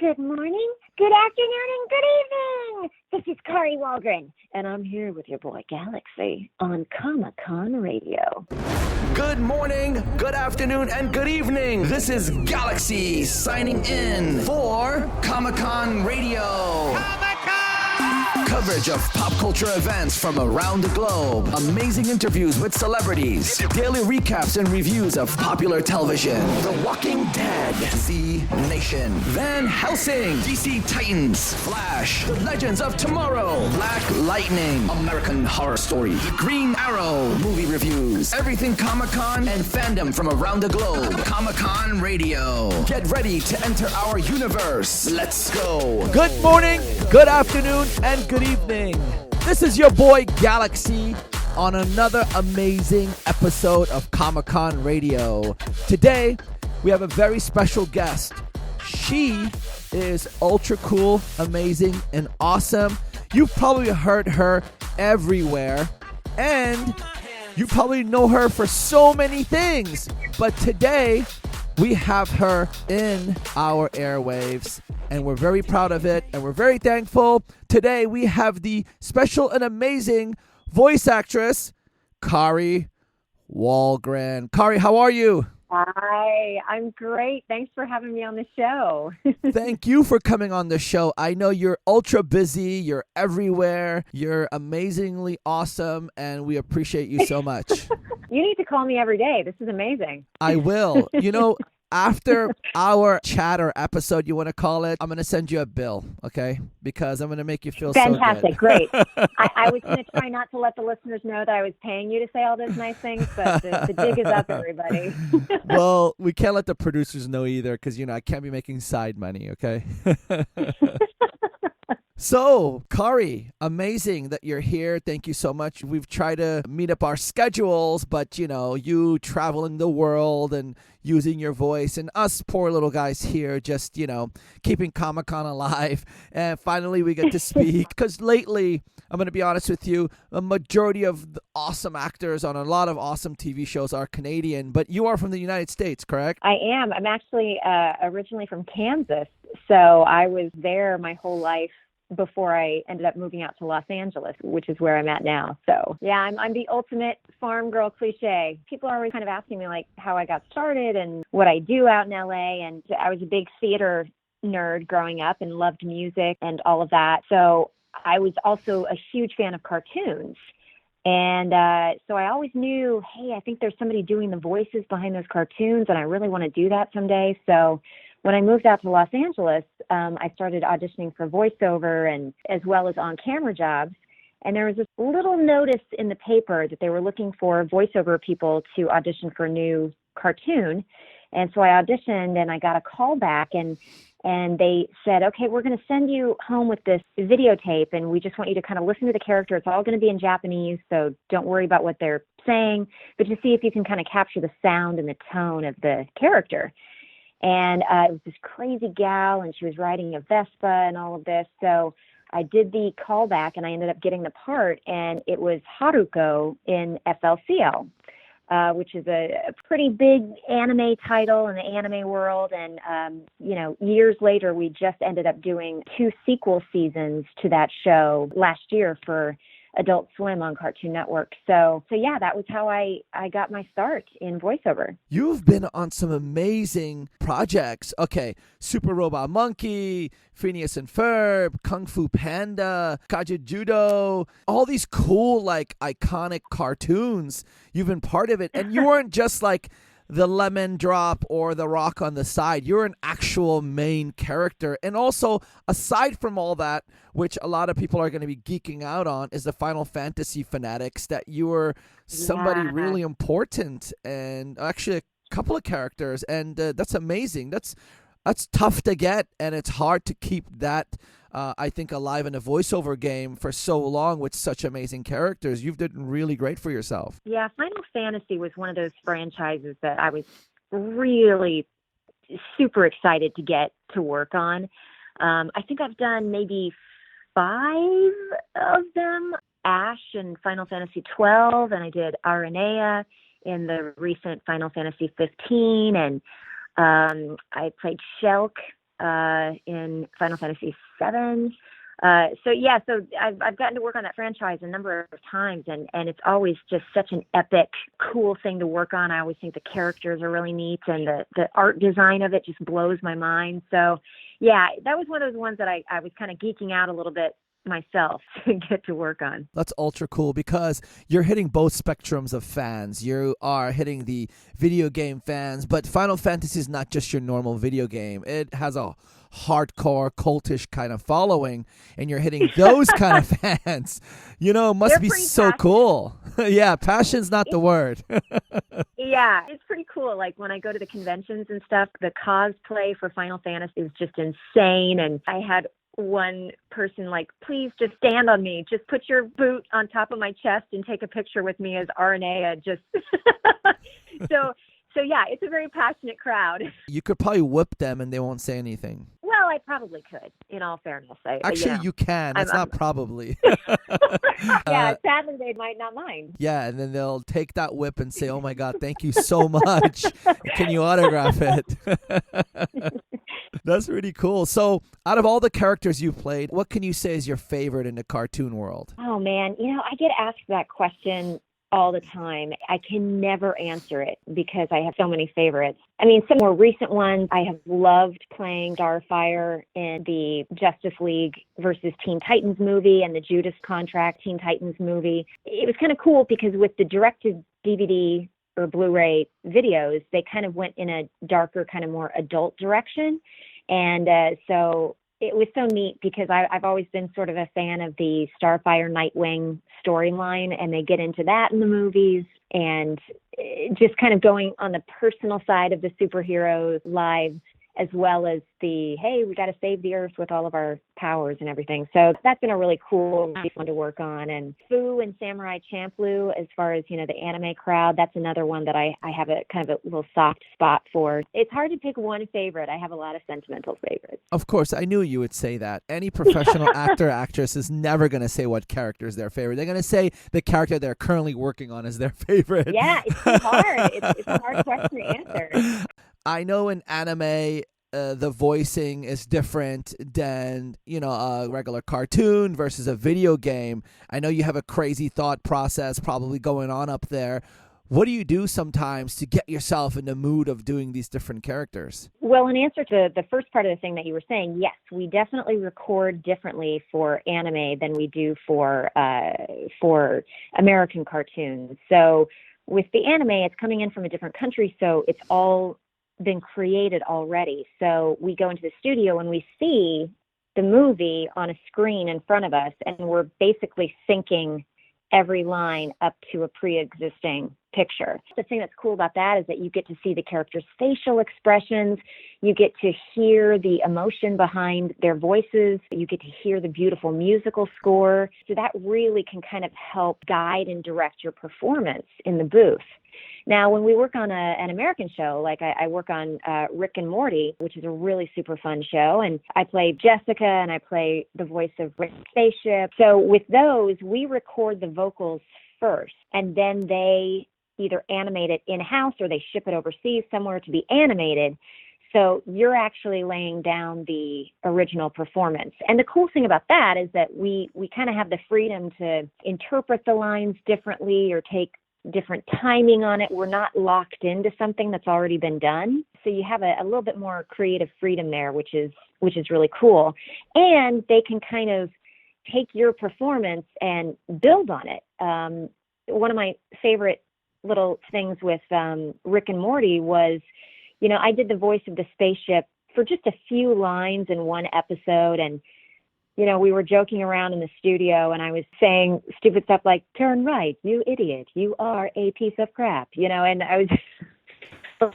Good morning, good afternoon, and good evening. This is Kari Wahlgren, and I'm here with your boy Galaxy on Comic-Con Radio. Good morning, good afternoon, and good evening. This is Galaxy signing in for Comic-Con Radio. Coverage of pop culture events from around the globe. Amazing interviews with celebrities. Daily recaps and reviews of popular television. The Walking Dead. Z Nation. Van Helsing. DC Titans. Flash. The Legends of Tomorrow. Black Lightning. American Horror Story. The Green Arrow. Movie reviews. Everything Comic-Con and fandom from around the globe. Comic-Con Radio. Get ready to enter our universe. Let's go. Good morning, good afternoon, and good evening. This is your boy Galaxy on another amazing episode of Comic-Con Radio. Today, we have a very special guest. She is ultra cool, amazing, and awesome. You've probably heard her everywhere, and you probably know her for so many things. But today, we have her in our airwaves, and we're very proud of it, and we're very thankful. Today, we have the special and amazing voice actress, Kari Wahlgren. Kari, how are you? Hi, I'm great. Thanks for having me on the show. Thank you for coming on the show. I know you're ultra busy, you're everywhere, you're amazingly awesome, and we appreciate you so much. You need to call me every day. This is amazing. I will. You know, after our chat or episode, you want to call it, I'm going to send you a bill, okay? Because I'm going to make you feel Fantastic, so good. great. I was going to try not to let the listeners know that I was paying you to say all those nice things, but the jig is up, everybody. Well, we can't let the producers know either because, you know, I can't be making side money, okay? So, Kari, amazing that you're here. Thank you so much. We've tried to meet up our schedules, but, you know, you traveling the world and using your voice, and us poor little guys here just, you know, keeping Comic-Con alive. And finally we get to speak because lately, I'm going to be honest with you, a majority of the awesome actors on a lot of awesome TV shows are Canadian, but you are from the United States, correct? I am. I'm actually originally from Kansas, so I was there my whole life before I ended up moving out to Los Angeles, which is where I'm at now. So yeah, I'm the ultimate farm girl cliche. People are always kind of asking me like how I got started and what I do out in LA. And I was a big theater nerd growing up and loved music and all of that. So I was also a huge fan of cartoons. And so I always knew, hey, I think there's somebody doing the voices behind those cartoons, and I really want to do that someday. So when I moved out to Los Angeles, I started auditioning for voiceover and as well as on-camera jobs. And there was this little notice in the paper that they were looking for voiceover people to audition for a new cartoon. And so I auditioned and I got a call back and they said, okay, we're going to send you home with this videotape and we just want you to kind of listen to the character. It's all going to be in Japanese, so don't worry about what they're saying, but just see if you can kind of capture the sound and the tone of the character. And it was this crazy gal, and she was riding a Vespa and all of this. So I did the callback, and I ended up getting the part, and it was Haruko in FLCL, which is a pretty big anime title in the anime world. And, you know, years later, we just ended up doing 2 sequel seasons to that show last year for Adult Swim on Cartoon Network. So yeah, that was how I got my start in voiceover. You've been on some amazing projects. Okay, Super Robot Monkey, Phineas and Ferb, Kung Fu Panda, Kaiju Judo, all these cool, like, iconic cartoons. You've been part of it. And you weren't just like the lemon drop or the rock on the side. You're an actual main character. And also, aside from all that, which a lot of people are going to be geeking out on, is the Final Fantasy fanatics, that you were somebody really important and actually a couple of characters. And that's amazing. That's tough to get, and it's hard to keep that, I think, alive in a voiceover game for so long with such amazing characters. You've done really great for yourself. Yeah, Final Fantasy was one of those franchises that I was really super excited to get to work on. I think I've done maybe 5 of them, Ash in Final Fantasy 12, and I did Aranea in the recent Final Fantasy 15, and I played Shulk in Final Fantasy VII. So I've gotten to work on that franchise a number of times, and it's always just such an epic, cool thing to work on. I always think the characters are really neat, and the art design of it just blows my mind. So, yeah, that was one of those ones that I was kind of geeking out a little bit myself to get to work on. That's ultra cool because you're hitting both spectrums of fans. You are hitting the video game fans, but Final Fantasy is not just your normal video game. It has a hardcore, cultish kind of following, and you're hitting those kind of fans. Must be so passionate. Cool. Yeah, passion's not the word. Yeah, it's pretty cool. Like when I go to the conventions and stuff, the cosplay for Final Fantasy is just insane. And I had one person like, please just stand on me. Just put your boot on top of my chest and take a picture with me as Aranea. So yeah, it's a very passionate crowd. You could probably whip them and they won't say anything. Well, I probably could, in all fairness. Actually, you can. It's not probably. Yeah, sadly, they might not mind. Yeah, and then they'll take that whip and say, oh my God, thank you so much. Can you autograph it? That's really cool. So out of all the characters you've played, what can you say is your favorite in the cartoon world? Oh, man. I get asked that question all the time. I can never answer it because I have so many favorites. I mean, some more recent ones, I have loved playing Starfire in the Justice League versus Teen Titans movie and the Judas Contract Teen Titans movie. It was kind of cool because with the directed-DVD or Blu-ray videos, they kind of went in a darker, kind of more adult direction. And so it was so neat because I've always been sort of a fan of the Starfire Nightwing storyline, and they get into that in the movies, and just kind of going on the personal side of the superheroes' lives, as well as the, hey, we got to save the Earth with all of our powers and everything. So that's been a really cool, really fun to work on. And Fu and Samurai Champloo, as far as, the anime crowd, that's another one that I have a kind of a little soft spot for. It's hard to pick one favorite. I have a lot of sentimental favorites. Of course, I knew you would say that. Any professional actor, actress is never going to say what character is their favorite. They're going to say the character they're currently working on is their favorite. Yeah, it's too hard. It's a hard question to answer. I know in anime, the voicing is different than, a regular cartoon versus a video game. I know you have a crazy thought process probably going on up there. What do you do sometimes to get yourself in the mood of doing these different characters? Well, in answer to the first part of the thing that you were saying, yes, we definitely record differently for anime than we do for American cartoons. So with the anime, it's coming in from a different country, so it's all been created already. So we go into the studio and we see the movie on a screen in front of us, and we're basically syncing every line up to a pre-existing picture. The thing that's cool about that is that you get to see the characters' facial expressions, you get to hear the emotion behind their voices, you get to hear the beautiful musical score. So that really can kind of help guide and direct your performance in the booth. Now, when we work on an American show, like I work on Rick and Morty, which is a really super fun show, and I play Jessica and I play the voice of Rick's spaceship. So with those, we record the vocals first, and then they either animate it in-house or they ship it overseas somewhere to be animated. So you're actually laying down the original performance. And the cool thing about that is that we kind of have the freedom to interpret the lines differently or take different timing on it. We're not locked into something that's already been done. So you have a little bit more creative freedom there, which is really cool. And they can kind of take your performance and build on it. One of my favorite little things with Rick and Morty was, I did the voice of the spaceship for just a few lines in one episode, and we were joking around in the studio, and I was saying stupid stuff like, turn right, you idiot, you are a piece of crap, and I was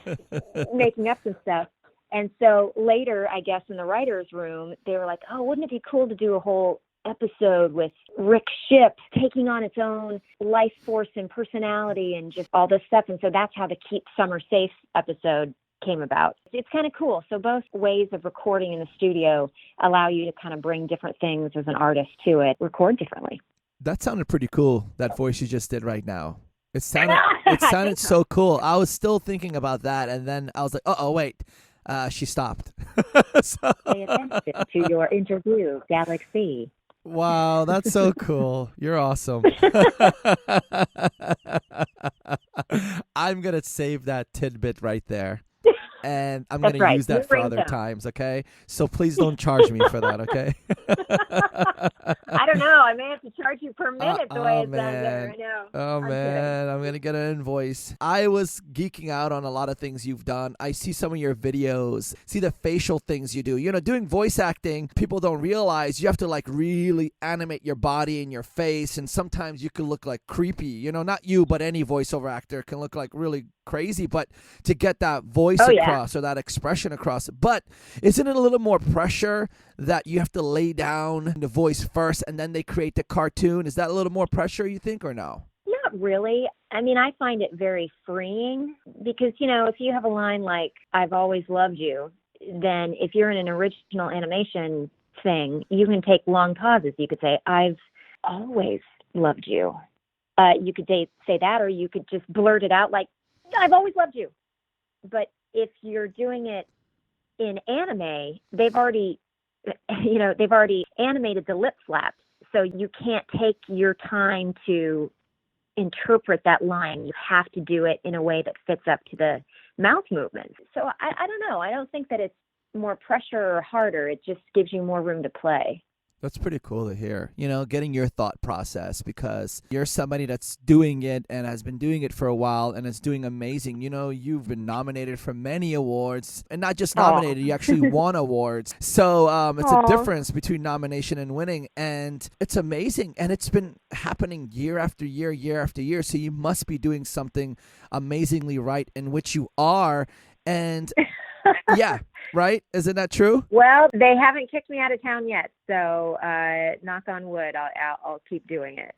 making up some stuff. And so later, I guess in the writer's room, they were like, oh, wouldn't it be cool to do a whole episode with Rick's ship taking on its own life force and personality and just all this stuff. And so that's how the Keep Summer Safe episode came about. It's kind of cool. So both ways of recording in the studio allow you to kind of bring different things as an artist to it, record differently. That sounded pretty cool, that voice you just did right now. It sounded so cool. I was still thinking about that, and then I was like, oh, wait. She stopped. So, Pay attention to your interview, Galaxy. wow, that's so cool. You're awesome. I'm going to save that tidbit right there. And I'm going That's to right. use that New for other ringtone. times, okay? So please don't charge me for that, okay? I don't know. I may have to charge you per minute the way Oh, it sounds there. man. I know. Oh, I'm kidding. man. I'm going to get an invoice. I was geeking out on a lot of things you've done. I see some of your videos, see the facial things you do. You know, doing voice acting, people don't realize you have to like really animate your body and your face. And sometimes you can look like creepy. You know, not you, but any voiceover actor can look like really crazy, but to get that voice across or that expression across. But isn't it a little more pressure that you have to lay down the voice first and then they create the cartoon? Is that a little more pressure, you think, or no? Not really. I mean, I find it very freeing because, you know, if you have a line like, I've always loved you, then if you're in an original animation thing, you can take long pauses. You could say, I've always loved you. You could say that, or you could just blurt it out like, I've always loved you. But if you're doing it in anime, they've already animated the lip flaps. So you can't take your time to interpret that line. You have to do it in a way that fits up to the mouth movements. So I don't know. I don't think that it's more pressure or harder. It just gives you more room to play. That's pretty cool to hear, you know, getting your thought process, because you're somebody that's doing it and has been doing it for a while and is doing amazing. You know, you've been nominated for many awards, and not just nominated, you actually won awards. So it's a difference between nomination and winning, and it's amazing. And it's been happening year after year, year after year. So you must be doing something amazingly right, in which you are. And yeah, right? Isn't that true? Well, they haven't kicked me out of town yet, so knock on wood, I'll keep doing it.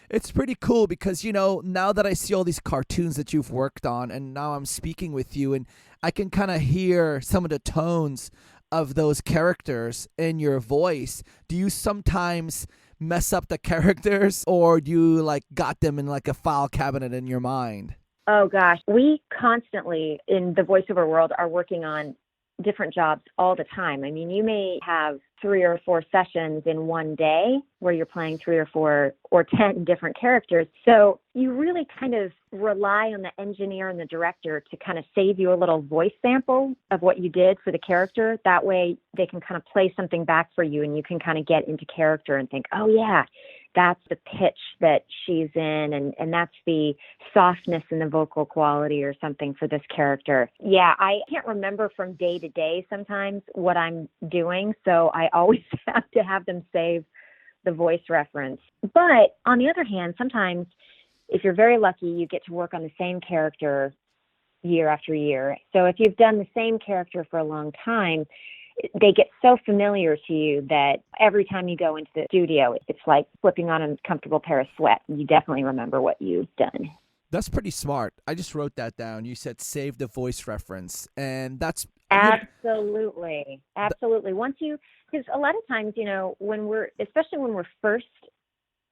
It's pretty cool because, you know, now that I see all these cartoons that you've worked on, and now I'm speaking with you, and I can kind of hear some of the tones of those characters in your voice. Do you sometimes mess up the characters, or do you like got them in like a file cabinet in your mind? Oh, gosh. We constantly, in the voiceover world, are working on different jobs all the time. I mean, you may have 3 or 4 sessions in one day where you're playing 3 or 4 or 10 different characters. So you really kind of rely on the engineer and the director to kind of save you a little voice sample of what you did for the character. That way they can kind of play something back for you, and you can kind of get into character and think, oh, yeah, that's the pitch that she's in, and that's the softness in the vocal quality or something for this character. Yeah, I can't remember from day to day sometimes what I'm doing, so I always have to have them save the voice reference. But on the other hand, sometimes if you're very lucky, you get to work on the same character year after year. So if you've done the same character for a long time, they get so familiar to you that every time you go into the studio, it's like flipping on a comfortable pair of sweats. You definitely remember what you've done. That's pretty smart. I just wrote that down. You said save the voice reference, and that's absolutely. Once you, because a lot of times, you know, especially when we're first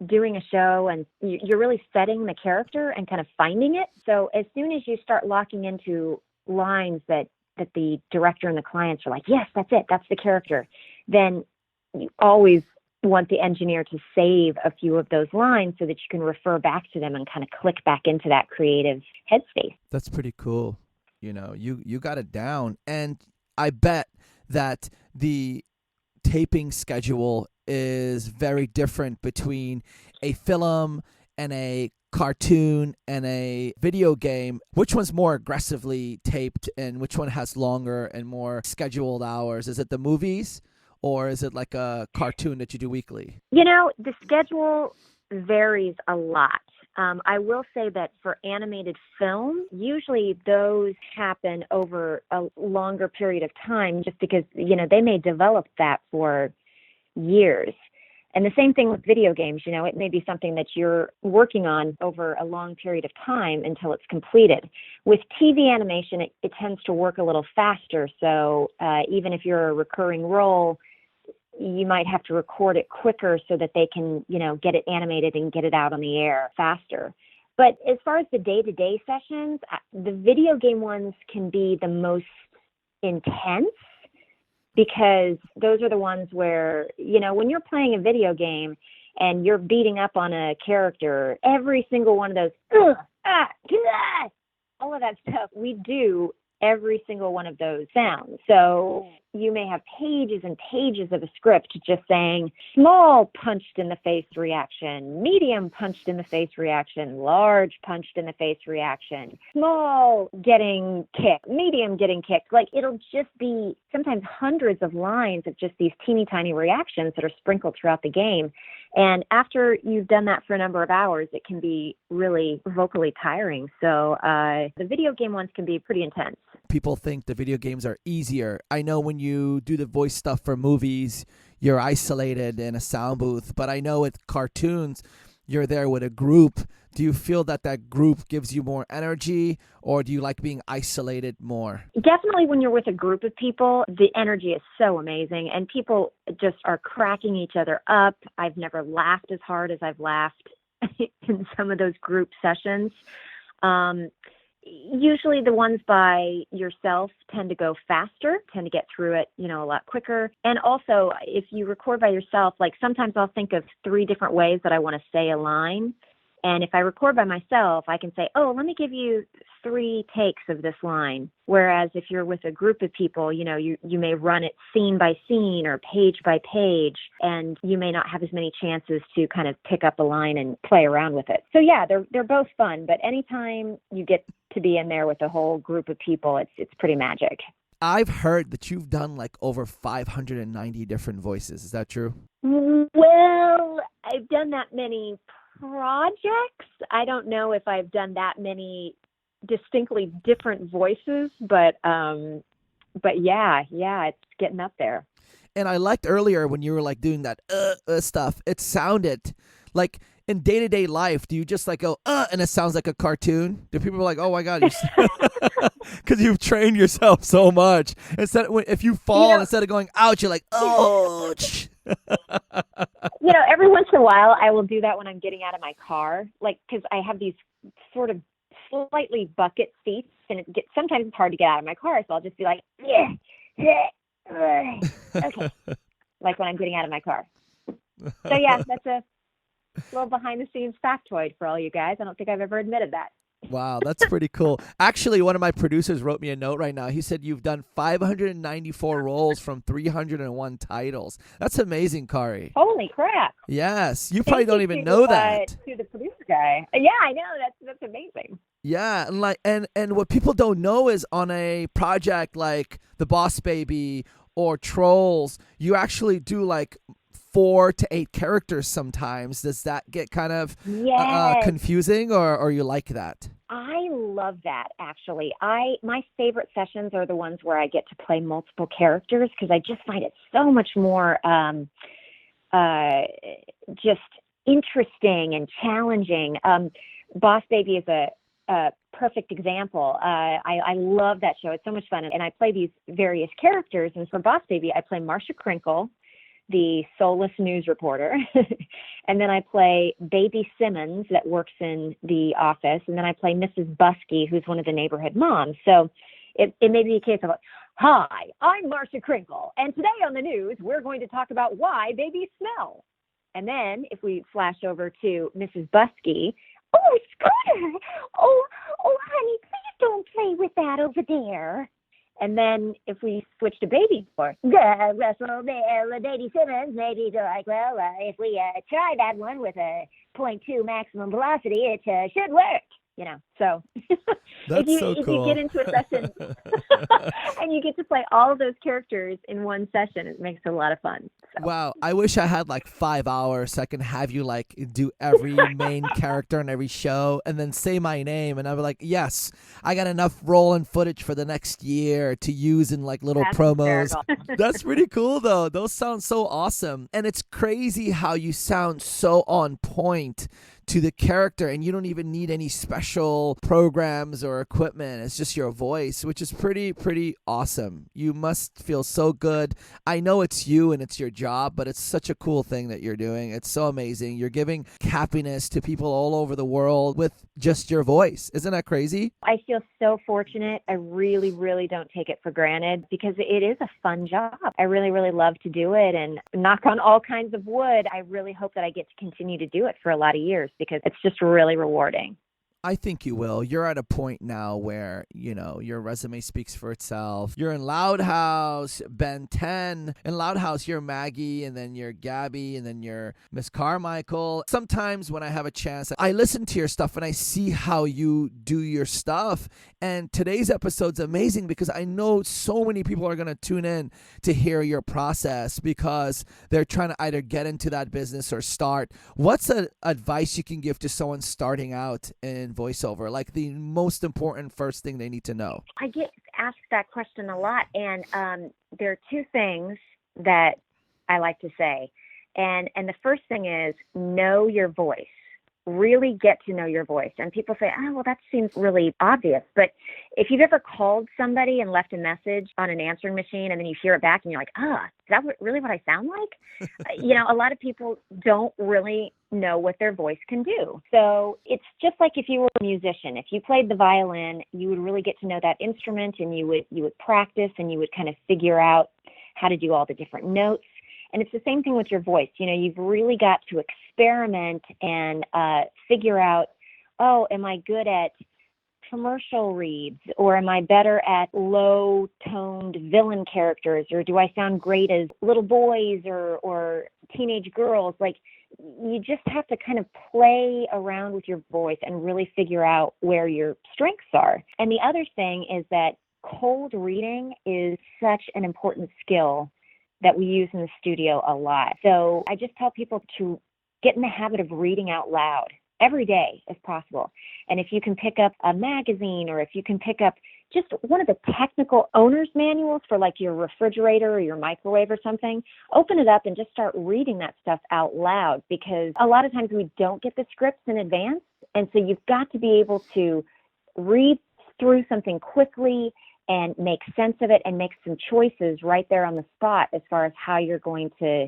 doing a show and you're really setting the character and kind of finding it. So as soon as you start locking into lines that the director and the clients are like, yes, that's it, that's the character, then you always want the engineer to save a few of those lines so that you can refer back to them and kind of click back into that creative headspace. That's pretty cool. You know, you got it down. And I bet that the taping schedule is very different between a film and a cartoon and a video game. Which one's more aggressively taped and which one has longer and more scheduled hours? Is it the movies, or is it like a cartoon that you do weekly? You know, the schedule varies a lot. I will say that for animated film, usually those happen over a longer period of time just because, you know, they may develop that for years. And the same thing with video games, you know, it may be something that you're working on over a long period of time until it's completed. With TV animation, it tends to work a little faster. So even if you're a recurring role, you might have to record it quicker so that they can, you know, get it animated and get it out on the air faster. But as far as the day-to-day sessions, the video game ones can be the most intense, because those are the ones where, when you're playing a video game and you're beating up on a character, every single one of those, all of that stuff, we do every single one of those sounds. So you may have pages and pages of a script just saying small punched in the face reaction, medium punched in the face reaction, large punched in the face reaction, small getting kicked, medium getting kicked. Like, it'll just be sometimes hundreds of lines of just these teeny tiny reactions that are sprinkled throughout the game. And after you've done that for a number of hours, it can be really vocally tiring. So the video game ones can be pretty intense. People think the video games are easier. I know when you do the voice stuff for movies, you're isolated in a sound booth. But I know with cartoons, you're there with a group. Do you feel that group gives you more energy, or do you like being isolated more? Definitely when you're with a group of people, the energy is so amazing, and people just are cracking each other up. I've never laughed as hard as I've laughed in some of those group sessions. Usually the ones by yourself tend to go faster, tend to get through it, a lot quicker. And also, if you record by yourself, like sometimes I'll think of 3 different ways that I want to say a line. And if I record by myself, I can say, let me give you 3 takes of this line. Whereas if you're with a group of people, you may run it scene by scene or page by page, and you may not have as many chances to kind of pick up a line and play around with it. So yeah, they're both fun, but anytime you get to be in there with a whole group of people, it's pretty magic. I've heard that you've done like over 590 different voices. Is that true? Well, I've done that many projects. I don't know if I've done that many distinctly different voices, but yeah, it's getting up there. And I liked earlier when you were like doing that stuff. It sounded like in day-to-day life, do you just like go and it sounds like a cartoon? Do people like, oh my god, because you've trained yourself so much? If you fall, instead of going ouch, you're like ouch. Every once in a while, I will do that when I'm getting out of my car, like, because I have these sort of slightly bucket seats, and sometimes it's hard to get out of my car, so I'll just be like, okay, like when I'm getting out of my car. So yeah, that's a little behind-the-scenes factoid for all you guys. I don't think I've ever admitted that. Wow, that's pretty cool. Actually, one of my producers wrote me a note right now. He said you've done 594 roles from 301 titles. That's amazing, Kari. Holy crap. Yes, you probably don't even know that. To the producer guy. Yeah, I know. That's amazing. Yeah, and what people don't know is on a project like The Boss Baby or Trolls, you actually do like 4 to 8 characters sometimes. Does that get kind of confusing, or you like that? I love that, actually. My favorite sessions are the ones where I get to play multiple characters, because I just find it so much more just interesting and challenging. Boss Baby is a perfect example. I love that show. It's so much fun. And I play these various characters. And for Boss Baby, I play Marcia Crinkle, the soulless news reporter. And then I play Baby Simmons that works in the office. And then I play Mrs. Buskey, who's one of the neighborhood moms. So it may be a case of like, hi, I'm Marcia Crinkle. And today on the news, we're going to talk about why babies smell. And then if we flash over to Mrs. Buskey, oh, Scooter, oh, honey, please don't play with that over there. And then if we switch to Baby for Russell, Baby Simmons, maybe like, well, if we try that one with a 0.2 maximum velocity, it should work. So That's if you get into a session and you get to play all of those characters in one session, it makes it a lot of fun. So. Wow, I wish I had like 5 hours so I can have you like do every main character in every show and then say my name, and I'd be like, yes, I got enough rolling footage for the next year to use in like little promos. That's pretty cool though. Those sound so awesome, and it's crazy how you sound so on point to the character, and you don't even need any special programs or equipment. It's just your voice, which is pretty awesome. You must feel so good. I know it's you and it's your job, but it's such a cool thing that you're doing. It's so amazing. You're giving happiness to people all over the world with just your voice. Isn't that crazy? I feel so fortunate. I really, really don't take it for granted because it is a fun job. I really, really love to do it, and knock on all kinds of wood, I really hope that I get to continue to do it for a lot of years because it's just really rewarding. I think you will. You're at a point now where, your resume speaks for itself. You're in Loud House, Ben 10. In Loud House, you're Maggie, and then you're Gabby, and then you're Miss Carmichael. Sometimes when I have a chance, I listen to your stuff and I see how you do your stuff. And today's episode's amazing because I know so many people are going to tune in to hear your process because they're trying to either get into that business or start. What's an advice you can give to someone starting out in voiceover, like the most important first thing they need to know? I get asked that question a lot, and there are two things that I like to say. And the first thing is know your voice. Really get to know your voice. And people say, oh, well, that seems really obvious. But if you've ever called somebody and left a message on an answering machine and then you hear it back and you're like, is that really what I sound like? A lot of people don't really know what their voice can do. So it's just like if you were a musician. If you played the violin, you would really get to know that instrument, and you would practice, and you would kind of figure out how to do all the different notes. And it's the same thing with your voice. You've really got to experiment and figure out, am I good at commercial reads, or am I better at low-toned villain characters, or do I sound great as little boys or teenage girls? Like, you just have to kind of play around with your voice and really figure out where your strengths are. And the other thing is that cold reading is such an important skill that we use in the studio a lot. So I just tell people to get in the habit of reading out loud every day if possible. And if you can pick up a magazine, or if you can pick up just one of the technical owner's manuals for like your refrigerator or your microwave or something, open it up and just start reading that stuff out loud, because a lot of times we don't get the scripts in advance. And so you've got to be able to read through something quickly and make sense of it and make some choices right there on the spot as far as how you're going to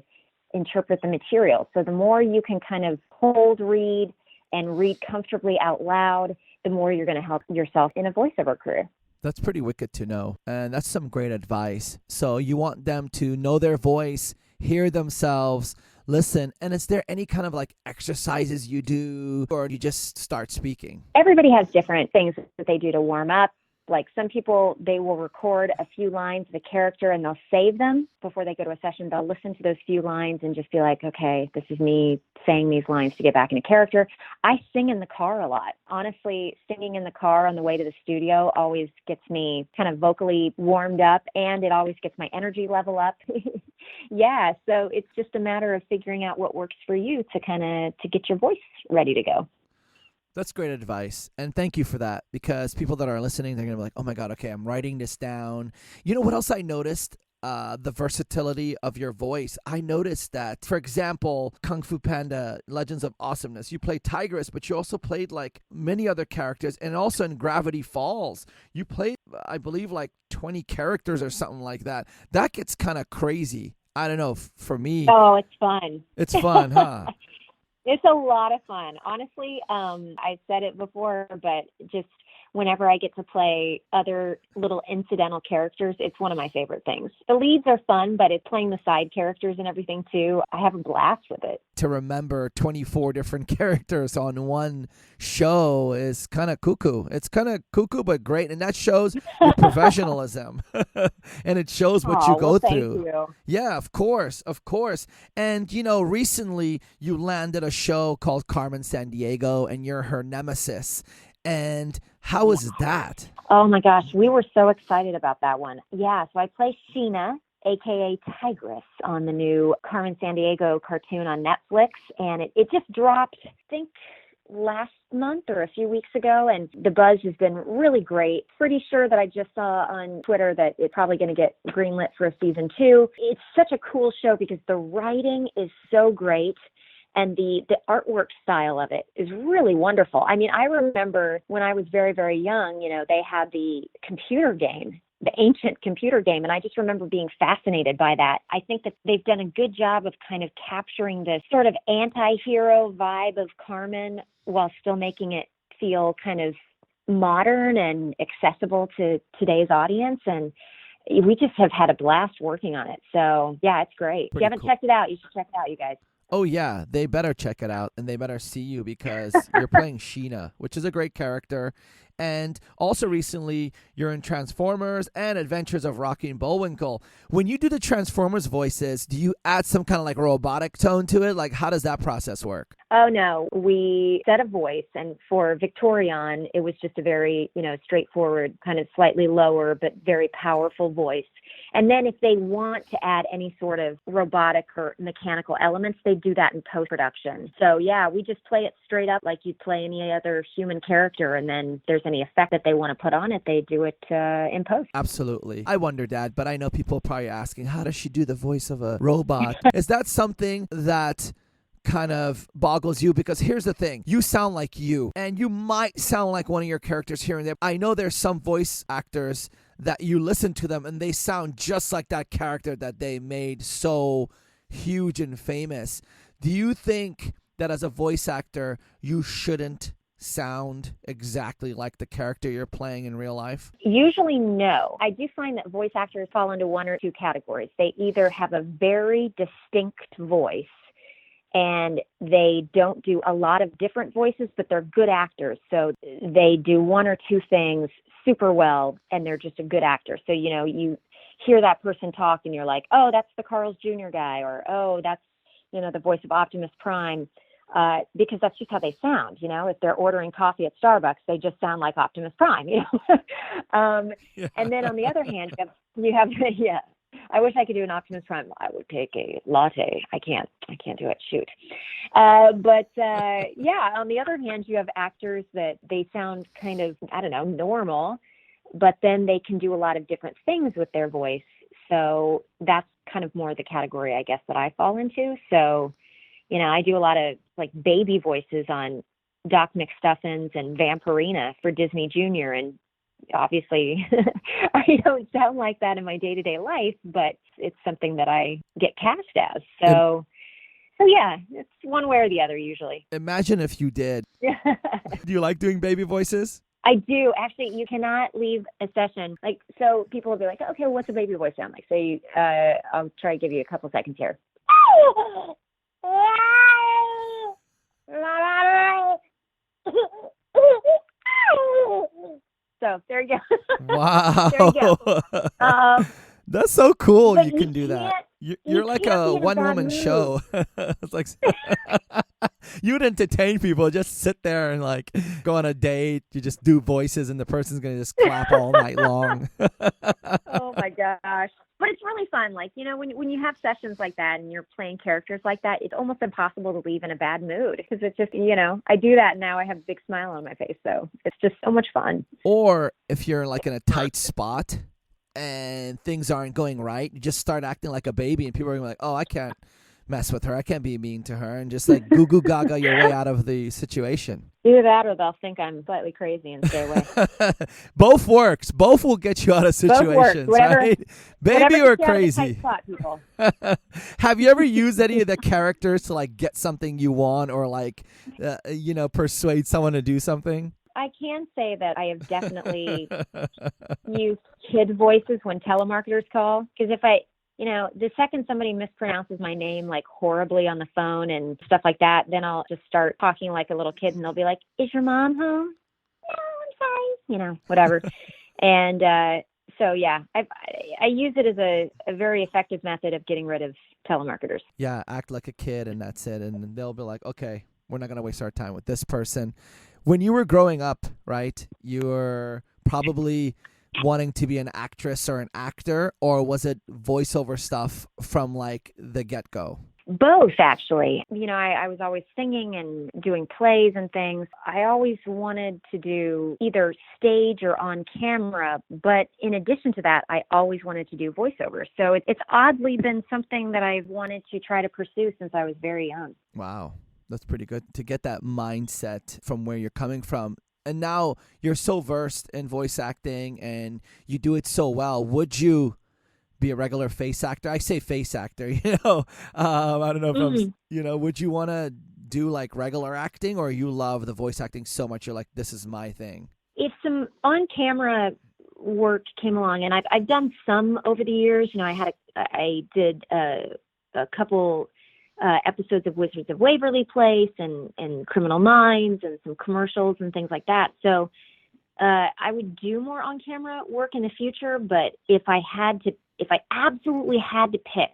interpret the material. So the more you can kind of cold read and read comfortably out loud, the more you're going to help yourself in a voiceover career. That's pretty wicked to know. And that's some great advice. So you want them to know their voice, hear themselves, listen. And is there any kind of like exercises you do, or you just start speaking? Everybody has different things that they do to warm up. Like some people, they will record a few lines of a character and they'll save them before they go to a session. They'll listen to those few lines and just be like, okay, this is me saying these lines to get back into character. I sing in the car a lot. Honestly, singing in the car on the way to the studio always gets me kind of vocally warmed up, and it always gets my energy level up. Yeah, so it's just a matter of figuring out what works for you to get your voice ready to go. That's great advice. And thank you for that, because people that are listening, they're going to be like, oh my God, okay, I'm writing this down. You know what else I noticed? The versatility of your voice. I noticed that, for example, Kung Fu Panda, Legends of Awesomeness, you played Tigress, but you also played like many other characters. And also in Gravity Falls, you played, I believe, like 20 characters or something like that. That gets kind of crazy. I don't know, for me. Oh, it's fun. It's fun, huh? It's a lot of fun. Honestly, I said it before, but just whenever I get to play other little incidental characters, it's one of my favorite things. The leads are fun, but it's playing the side characters and everything too. I have a blast with it. To remember 24 different characters on one show is kind of cuckoo. It's kind of cuckoo, but great. And that shows your professionalism. And it shows what you go through. You. Yeah, of course. Of course. And, recently you landed a show called Carmen Sandiego, and you're her nemesis. And how was that? Oh my gosh, we were so excited about that one. Yeah, so I play Sheena, aka Tigress, on the new Carmen Sandiego cartoon on Netflix, and it just dropped, I think, last month or a few weeks ago, and the buzz has been really great. Pretty sure that I just saw on Twitter that it's probably going to get greenlit for a season 2. It's such a cool show because the writing is so great. And the artwork style of it is really wonderful. I mean, I remember when I was very, very young, they had the computer game, the ancient computer game. And I just remember being fascinated by that. I think that they've done a good job of kind of capturing this sort of anti-hero vibe of Carmen while still making it feel kind of modern and accessible to today's audience. And we just have had a blast working on it. So yeah, it's great. If you haven't checked it out, you should check it out, you guys. Oh, yeah, they better check it out, and they better see you because you're playing Sheena, which is a great character. And also recently, you're in Transformers and Adventures of Rocky and Bullwinkle. When you do the Transformers voices, do you add some kind of like robotic tone to it? Like, how does that process work? Oh, no. We set a voice, and for Victorion, it was just a very, straightforward, kind of slightly lower, but very powerful voice. And then if they want to add any sort of robotic or mechanical elements, they do that in post-production. So, yeah, we just play it straight up like you'd play any other human character. And then if there's any effect that they want to put on it, they do it in post. Absolutely. I wonder, Dad, but I know people are probably asking, how does she do the voice of a robot? Is that something that kind of boggles you? Because here's the thing, you sound like you, and you might sound like one of your characters here and there. I know there's some voice actors that you listen to them and they sound just like that character that they made so huge and famous. Do you think that as a voice actor, you shouldn't sound exactly like the character you're playing in real life? Usually, no. I do find that voice actors fall into one or two categories. They either have a very distinct voice and they don't do a lot of different voices, but they're good actors. So they do one or two things super well, and they're just a good actor. So, you hear that person talk and you're like, oh, that's the Carl's Jr. guy, or, oh, that's, the voice of Optimus Prime, because that's just how they sound. If they're ordering coffee at Starbucks, they just sound like Optimus Prime, Yeah. And then on the other hand, you have yeah. I wish I could do an Optimus Prime. I would take a latte. I can't do it. Shoot. But on the other hand, you have actors that they sound kind of, normal, but then they can do a lot of different things with their voice. So that's kind of more the category, I guess, that I fall into. So, I do a lot of like baby voices on Doc McStuffins and Vampirina for Disney Junior, and obviously, I don't sound like that in my day-to-day life, but it's something that I get cast as. So yeah, it's one way or the other usually. Imagine if you did. Do you like doing baby voices? I do. Actually, you cannot leave a session. So people will be like, okay, what's a baby voice sound like? So I'll try to give you a couple seconds here. So there you go. Wow. There you go. That's so cool. You can do you that. You're like a one-woman show. It's like you would entertain people. Just sit there and like go on a date. You just do voices, and the person's gonna just clap all night long. Oh my gosh! But it's really fun. Like, when you have sessions like that and you're playing characters like that, it's almost impossible to leave in a bad mood because it's just, I do that and now I have a big smile on my face. So it's just so much fun. Or if you're like in a tight spot and things aren't going right, you just start acting like a baby and people are like, oh, I can't mess with her. I can't be mean to her, and just like goo goo gaga your way out of the situation. Either that or they'll think I'm slightly crazy and stay away. Both works. Both will get you out of situations, right? Baby or crazy. Spot, people. Have you ever used any of the characters to like get something you want, or like, persuade someone to do something? I can say that I have definitely used kid voices when telemarketers call, because if the second somebody mispronounces my name like horribly on the phone and stuff like that, then I'll just start talking like a little kid and they'll be like, is your mom home? No, I'm sorry. Whatever. And so, yeah, I use it as a very effective method of getting rid of telemarketers. Yeah, act like a kid and that's it. And they'll be like, okay, we're not going to waste our time with this person. When you were growing up, right, you were probably wanting to be an actress or an actor, or was it voiceover stuff from like the get-go? Both, actually. I was always singing and doing plays and things. I always wanted to do either stage or on camera, but in addition to that, I always wanted to do voiceover. So it's oddly been something that I've wanted to try to pursue since I was very young. Wow. That's pretty good to get that mindset from where you're coming from. And now you're so versed in voice acting and you do it so well. Would you be a regular face actor? I say face actor, I don't know if would you want to do like regular acting, or you love the voice acting so much you're like, this is my thing? If some on-camera work came along, and I've done some over the years, I did a couple episodes of Wizards of Waverly Place and Criminal Minds and some commercials and things like that. So I would do more on-camera work in the future, but if I absolutely had to pick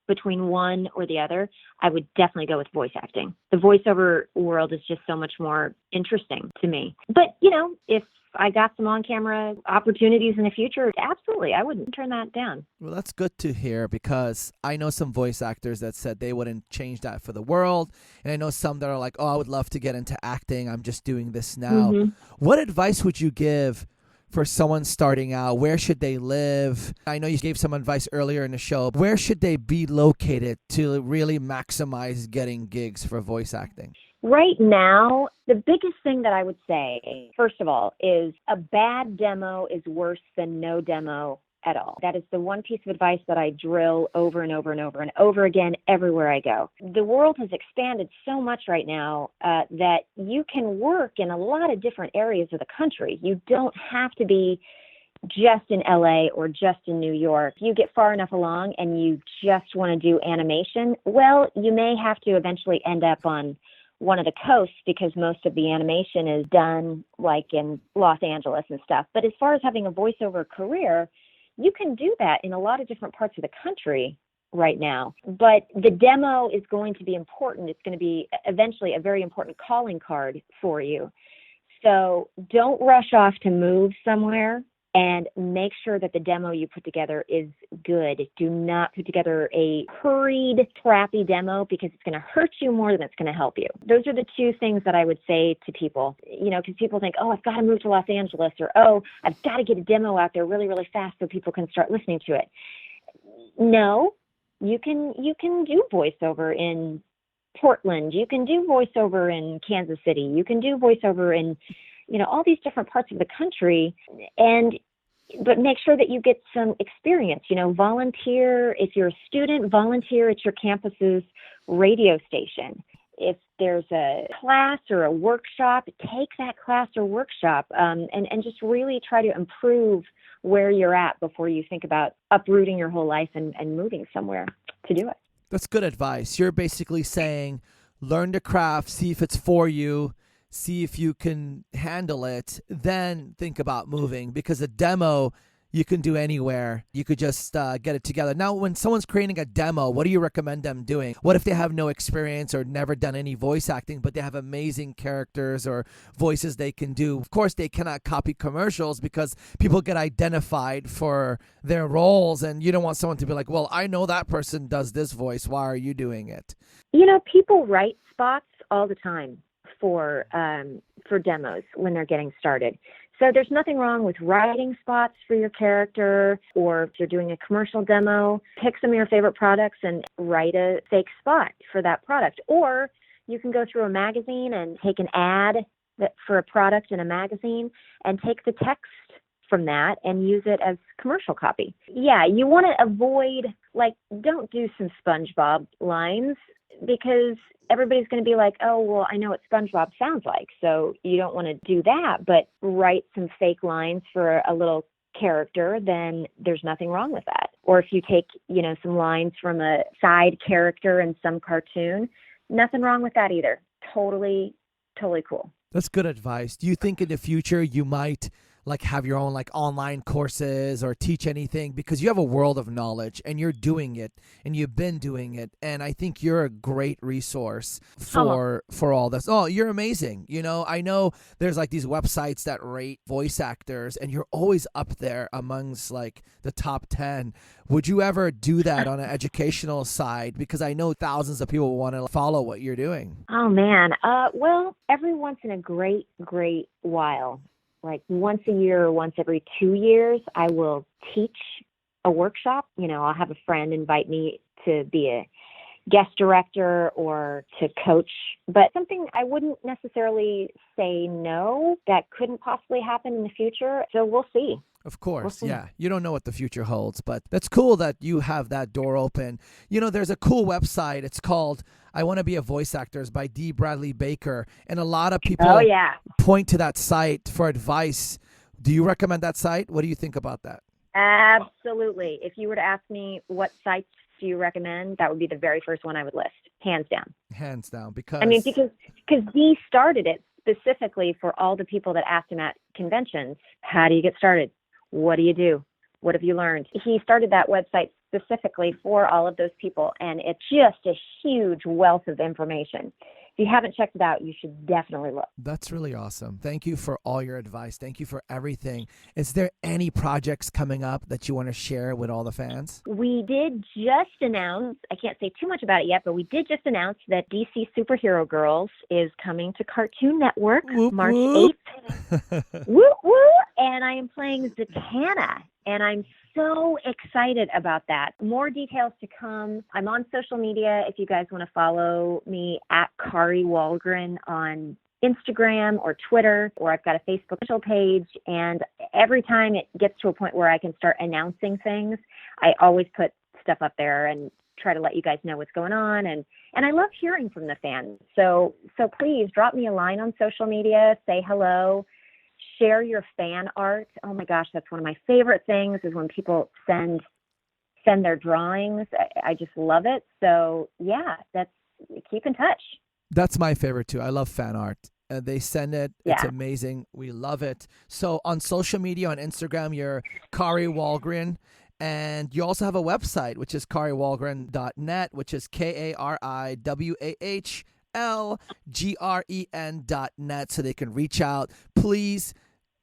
between one or the other, I would definitely go with voice acting. The voiceover world is just so much more interesting to me. But, if I got some on-camera opportunities in the future, absolutely, I wouldn't turn that down. Well, that's good to hear, because I know some voice actors that said they wouldn't change that for the world. And I know some that are like, oh, I would love to get into acting. I'm just doing this now. Mm-hmm. What advice would you give for someone starting out? Where should they live? I know you gave some advice earlier in the show. Where should they be located to really maximize getting gigs for voice acting? Right now, the biggest thing that I would say, first of all, is a bad demo is worse than no demo at all. That is the one piece of advice that I drill over and over and over and over again everywhere I go. The world has expanded so much right now that you can work in a lot of different areas of the country. You don't have to be just in LA or just in New York. You get far enough along and you just want to do animation, well, you may have to eventually end up on one of the coasts, because most of the animation is done like in Los Angeles and stuff. But as far as having a voiceover career, you can do that in a lot of different parts of the country right now. But the demo is going to be important. It's going to be eventually a very important calling card for you. So don't rush off to move somewhere, and make sure that the demo you put together is good. Do not put together a hurried, crappy demo, because it's going to hurt you more than it's going to help you. Those are the two things that I would say to people, because people think, oh, I've got to move to Los Angeles, or, oh, I've got to get a demo out there really, really fast so people can start listening to it. No, you can do voiceover in Portland. You can do voiceover in Kansas City. You can do voiceover in all these different parts of the country, but make sure that you get some experience. Volunteer. If you're a student, volunteer at your campus's radio station. If there's a class or a workshop, take that class or workshop, and just really try to improve where you're at before you think about uprooting your whole life and moving somewhere to do it. That's good advice. You're basically saying, learn the craft, see if it's for you, see if you can handle it, then think about moving, because a demo you can do anywhere. You could just get it together. Now, when someone's creating a demo, what do you recommend them doing? What if they have no experience or never done any voice acting, but they have amazing characters or voices they can do? Of course, they cannot copy commercials, because people get identified for their roles, and you don't want someone to be like, well, I know that person does this voice. Why are you doing it? People write spots all the time for demos when they're getting started. So there's nothing wrong with writing spots for your character, or if you're doing a commercial demo, pick some of your favorite products and write a fake spot for that product. Or you can go through a magazine and take an ad for a product in a magazine and take the text from that and use it as commercial copy. Yeah, you want to avoid, don't do some SpongeBob lines, because everybody's going to be like, oh, well, I know what SpongeBob sounds like. So you don't want to do that, but write some fake lines for a little character, then there's nothing wrong with that. Or if you take, some lines from a side character in some cartoon, nothing wrong with that either. Totally cool. That's good advice. Do you think in the future you might like have your own like online courses or teach anything, because you have a world of knowledge and you're doing it and you've been doing it. And I think you're a great resource for all this. Oh, you're amazing. You know, I know there's like these websites that rate voice actors and you're always up there amongst like the top 10. Would you ever do that on an educational side? Because I know thousands of people want to follow what you're doing. Oh, man. Well, every once in a great while, like once a year or once every 2 years, I will teach a workshop. You know, I'll have a friend invite me to be a guest director or to coach, but something I wouldn't necessarily say no, that couldn't possibly happen in the future. So we'll see. Of course, yeah. You don't know what the future holds, but that's cool that you have that door open. You know, there's a cool website. It's called I Want to Be a Voice Actor by D. Bradley Baker. And a lot of people point to that site for advice. Do you recommend that site? What do you think about that? Absolutely. If you were to ask me what sites do you recommend, that would be the very first one I would list, hands down. Hands down, because D started it specifically for all the people that asked him at conventions, how do you get started? What do you do? What have you learned? He started that website specifically for all of those people, and it's just a huge wealth of information. If you haven't checked it out, you should definitely look. That's really awesome. Thank you for all your advice. Thank you for everything. Is there any projects coming up that you want to share with all the fans? We did just announce, I can't say too much about it yet, but we did just announce that DC Superhero Girls is coming to Cartoon Network March 8th. Woo woo! And I am playing Zatanna, and I'm so excited about that. More details to come. I'm on social media if you guys want to follow me at Kari Wahlgren on Instagram or Twitter, or I've got a Facebook official page. And every time it gets to a point where I can start announcing things, I always put stuff up there and try to let you guys know what's going on. And I love hearing from the fans. So please drop me a line on social media, say hello. Share your fan art. Oh my gosh, that's one of my favorite things is when people send their drawings. I just love it. So yeah, keep in touch. That's my favorite too. I love fan art. They send it. Yeah. It's amazing. We love it. So on social media, on Instagram, you're Kari Wahlgren. And you also have a website, which is kariwahlgren.net, which is KariWahlgren.net, so they can reach out. Please,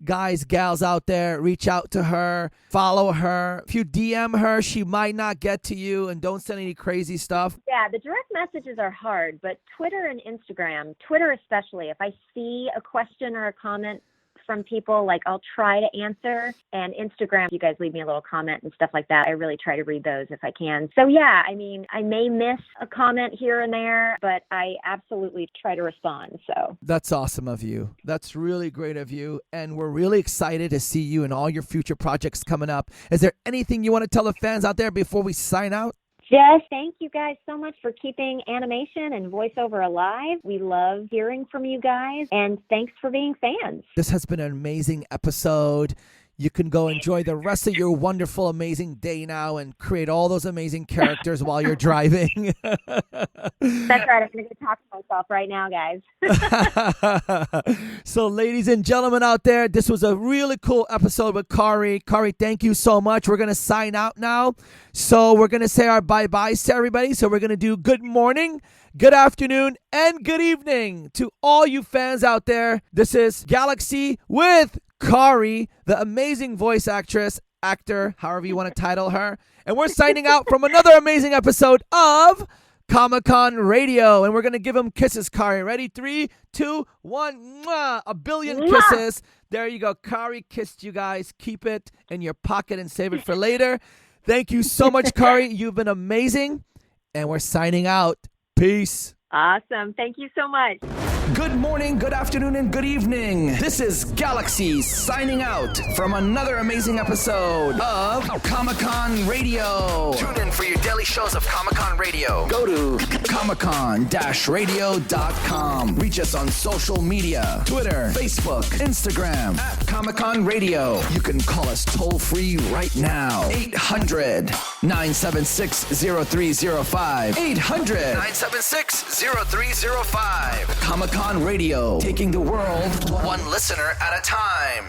guys, gals out there, reach out to her, follow her. If you DM her, she might not get to you, and don't send any crazy stuff. Yeah, the direct messages are hard, but Twitter and Instagram, Twitter especially, if I see a question or a comment from people, like I'll try to answer. And Instagram, you guys leave me a little comment and stuff like that. I really try to read those if I can. So yeah, I mean, I may miss a comment here and there, but I absolutely try to respond. So that's awesome of you. That's really great of you. And we're really excited to see you and all your future projects coming up. Is there anything you want to tell the fans out there before we sign out? Just thank you guys so much for keeping animation and voiceover alive. We love hearing from you guys, and thanks for being fans. This has been an amazing episode. You can go enjoy the rest of your wonderful, amazing day now and create all those amazing characters while you're driving. That's right. I'm going to talk to myself right now, guys. So, ladies and gentlemen out there, this was a really cool episode with Kari. Kari, thank you so much. We're going to sign out now. So we're going to say our bye-byes to everybody. So we're going to do good morning, good afternoon, and good evening to all you fans out there. This is Galaxy with Kari, the amazing voice actor, however you want to title her. And we're signing out from another amazing episode of Comic-Con Radio. And we're going to give them kisses, Kari. Ready? 3, 2, 1. Mwah! A billion kisses. There you go. Kari kissed you guys. Keep it in your pocket and save it for later. Thank you so much, Kari. You've been amazing. And we're signing out. Peace. Awesome. Thank you so much. Good morning, good afternoon, and good evening. This is Galaxy signing out from another amazing episode of Comic-Con Radio. Tune in for your daily shows of Comic-Con Radio. Go to comiccon-radio.com. Reach us on social media, Twitter, Facebook, Instagram, at Comic-Con Radio. You can call us toll-free right now. 800-976-0305. 800-976-0305. Comic-Con Radio, taking the world one listener at a time.